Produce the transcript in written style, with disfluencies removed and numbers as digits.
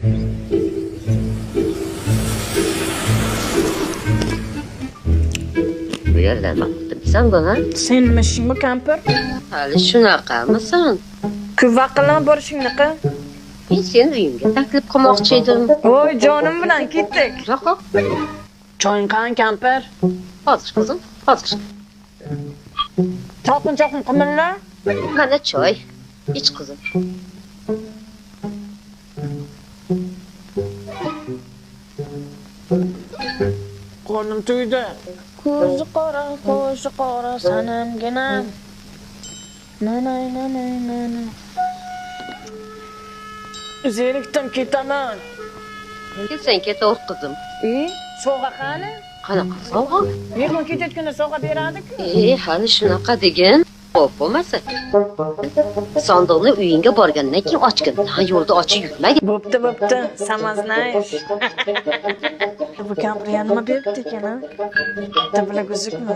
Bu yerda nima qilibsan bu, ha? Sen nima ishing bu kampir? Hali shunaqamisan? Ku vaqillan borishingni-qi. Men seni uyimga taklif qilmoqchi edim. Voy, jonim bilan ketdik. Yo'q. Choying qani kampir? Hozir qizim, hozir. Chaqin qimilla. Mana choy. Ich qizim. Qornim to'ydi. Ko'zi qora sanamgina. Nanay. Zerikdim ketaman. Sen ketaver qizim. Sovg'a qani? Qanaqa sovg'a? Mehmon ketayotganda sovg'a beradi-ku. Hali shunaqa degin. Xo'p, bo'lmasa. Sandiqni uyingga borgandan keyin ochgin. Ha, yo'lda ochib yurmagin. Bo'pti. Samaznash. Bu kampir nima beribdi ekan, ha? Bitta bilaguzukmi?